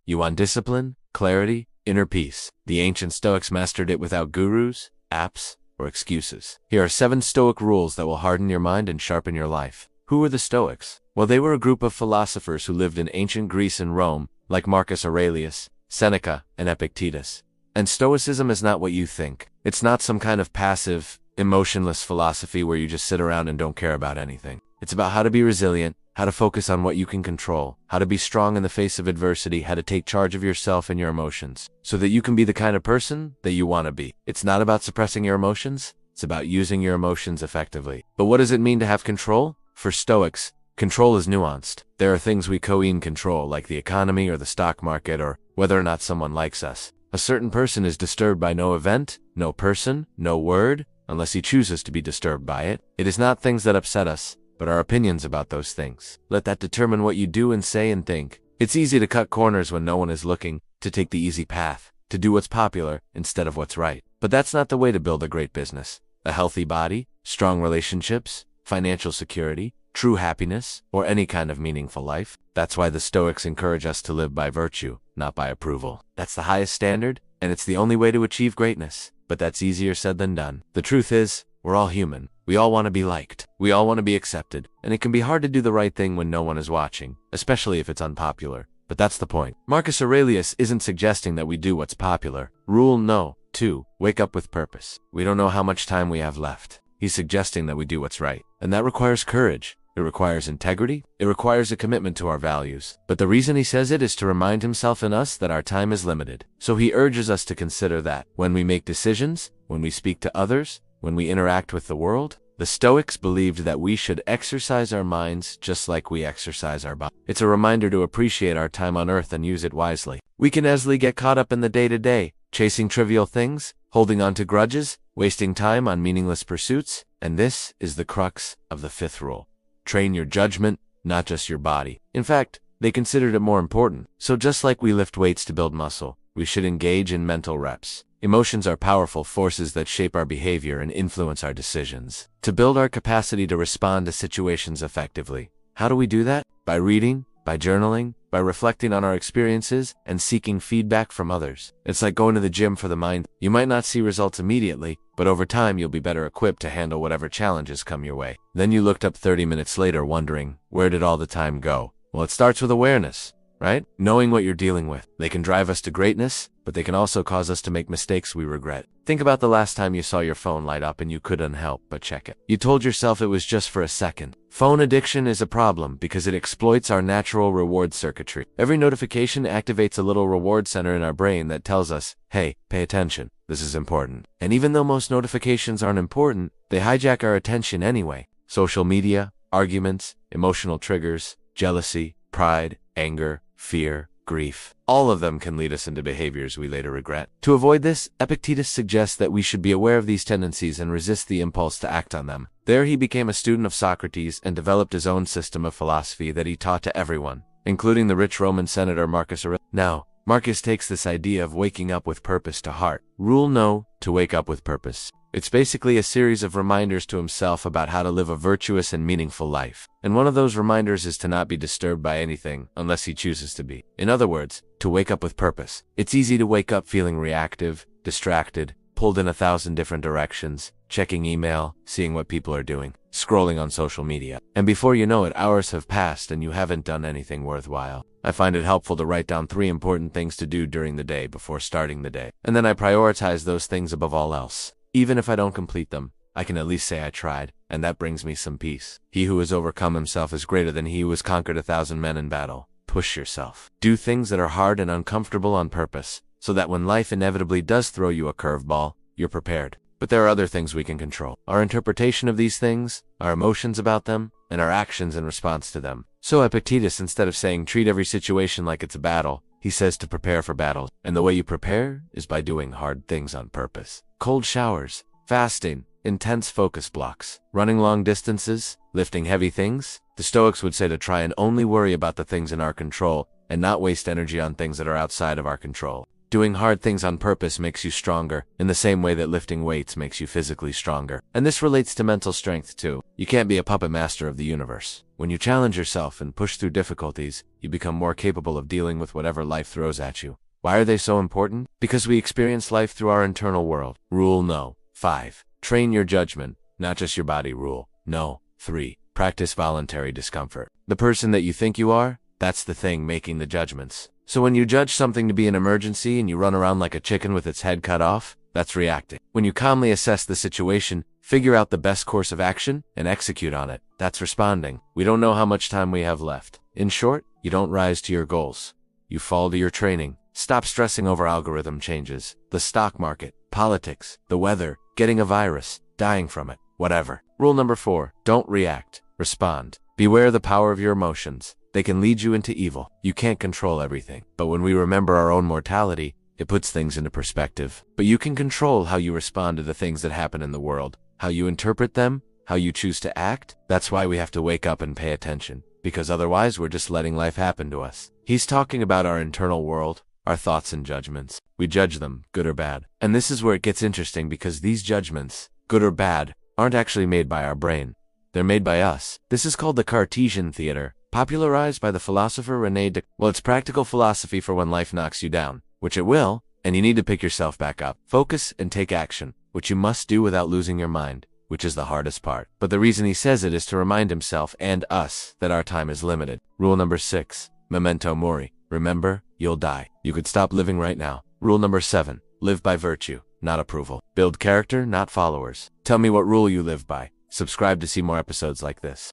You want discipline, clarity, inner peace. The ancient Stoics mastered it without gurus, apps, or excuses. Here are 7 Stoic rules that will harden your mind and sharpen your life. Who were the Stoics? Well, they were a group of philosophers who lived in ancient Greece and Rome, like Marcus Aurelius, Seneca, and Epictetus. And Stoicism is not what you think. It's not some kind of passive, emotionless philosophy where you just sit around and don't care about anything. It's about how to be resilient, how to focus on what you can control, how to be strong in the face of adversity, how to take charge of yourself and your emotions, so that you can be the kind of person that you want to be. It's not about suppressing your emotions, it's about using your emotions effectively. But what does it mean to have control? For Stoics, control is nuanced. There are things we control, like the economy or the stock market, or whether or not someone likes us. A certain person is disturbed by no event, no person, no word, unless he chooses to be disturbed by it. It is not things that upset us, but our opinions about those things. Let that determine what you do and say and think. It's easy to cut corners when no one is looking, to take the easy path, to do what's popular instead of what's right. But that's not the way to build a great business, a healthy body, strong relationships, financial security, true happiness, or any kind of meaningful life. That's why the Stoics encourage us to live by virtue, not by approval. That's the highest standard, and it's the only way to achieve greatness. But that's easier said than done. The truth is, we're all human. We all want to be liked. We all want to be accepted. And it can be hard to do the right thing when no one is watching, especially if it's unpopular. But that's the point. Marcus Aurelius isn't suggesting that we do what's popular. Rule no. 2. Wake up with purpose. We don't know how much time we have left. He's suggesting that we do what's right. And that requires courage. It requires integrity. It requires a commitment to our values. But the reason he says it is to remind himself and us that our time is limited. So he urges us to consider that when we make decisions, when we speak to others, when we interact with the world, the Stoics believed that we should exercise our minds just like we exercise our body. It's a reminder to appreciate our time on earth and use it wisely. We can easily get caught up in the day-to-day, chasing trivial things, holding on to grudges, wasting time on meaningless pursuits, and this is the crux of the 5th rule. Train your judgment, not just your body. In fact, they considered it more important. So just like we lift weights to build muscle, we should engage in mental reps. Emotions are powerful forces that shape our behavior and influence our decisions. To build our capacity to respond to situations effectively. How do we do that? By reading, by journaling, by reflecting on our experiences, and seeking feedback from others. It's like going to the gym for the mind. You might not see results immediately, but over time you'll be better equipped to handle whatever challenges come your way. Then you looked up 30 minutes later wondering, where did all the time go? Well, it starts with awareness, right? Knowing what you're dealing with. They can drive us to greatness, but they can also cause us to make mistakes we regret. Think about the last time you saw your phone light up and you couldn't help but check it. You told yourself it was just for a second. Phone addiction is a problem because it exploits our natural reward circuitry. Every notification activates a little reward center in our brain that tells us, hey, pay attention. This is important. And even though most notifications aren't important, they hijack our attention anyway. Social media, arguments, emotional triggers, jealousy, pride, anger, fear, grief. All of them can lead us into behaviors we later regret. To avoid this, Epictetus suggests that we should be aware of these tendencies and resist the impulse to act on them. There he became a student of Socrates and developed his own system of philosophy that he taught to everyone, including the rich Roman senator Marcus Aurelius. Now, Marcus takes this idea of waking up with purpose to heart. Rule no, to wake up with purpose. It's basically a series of reminders to himself about how to live a virtuous and meaningful life. And one of those reminders is to not be disturbed by anything unless he chooses to be. In other words, to wake up with purpose. It's easy to wake up feeling reactive, distracted, pulled in 1,000 different directions, checking email, seeing what people are doing, scrolling on social media. And before you know it, hours have passed and you haven't done anything worthwhile. I find it helpful to write down 3 important things to do during the day before starting the day. And then I prioritize those things above all else. Even if I don't complete them, I can at least say I tried, and that brings me some peace. He who has overcome himself is greater than he who has conquered 1,000 men in battle. Push yourself. Do things that are hard and uncomfortable on purpose, so that when life inevitably does throw you a curveball, you're prepared. But there are other things we can control. Our interpretation of these things, our emotions about them, and our actions in response to them. So Epictetus, instead of saying treat every situation like it's a battle, he says to prepare for battles. And the way you prepare is by doing hard things on purpose. Cold showers, fasting, intense focus blocks, running long distances, lifting heavy things. The Stoics would say to try and only worry about the things in our control and not waste energy on things that are outside of our control. Doing hard things on purpose makes you stronger, in the same way that lifting weights makes you physically stronger. And this relates to mental strength too. You can't be a puppet master of the universe. When you challenge yourself and push through difficulties, you become more capable of dealing with whatever life throws at you. Why are they so important? Because we experience life through our internal world. Rule no. 5. Train your judgment, not just your body. Rule no. 3. Practice voluntary discomfort. The person that you think you are, that's the thing making the judgments. So when you judge something to be an emergency and you run around like a chicken with its head cut off, that's reacting. When you calmly assess the situation, figure out the best course of action, and execute on it, that's responding. We don't know how much time we have left. In short, you don't rise to your goals. You fall to your training. Stop stressing over algorithm changes, the stock market, politics, the weather, getting a virus, dying from it, whatever. Rule number 4, don't react, respond. Beware the power of your emotions. They can lead you into evil. You can't control everything. But when we remember our own mortality, it puts things into perspective. But you can control how you respond to the things that happen in the world, how you interpret them, how you choose to act. That's why we have to wake up and pay attention, because otherwise we're just letting life happen to us. He's talking about our internal world, our thoughts and judgments. We judge them, good or bad. And this is where it gets interesting, because these judgments, good or bad, aren't actually made by our brain. They're made by us. This is called the Cartesian theater, popularized by the philosopher René Descartes. Well, it's practical philosophy for when life knocks you down, which it will, and you need to pick yourself back up. Focus and take action, which you must do without losing your mind, which is the hardest part. But the reason he says it is to remind himself and us that our time is limited. Rule number 6, Memento Mori. Remember, you'll die. You could stop living right now. Rule number 7, live by virtue, not approval. Build character, not followers. Tell me what rule you live by. Subscribe to see more episodes like this.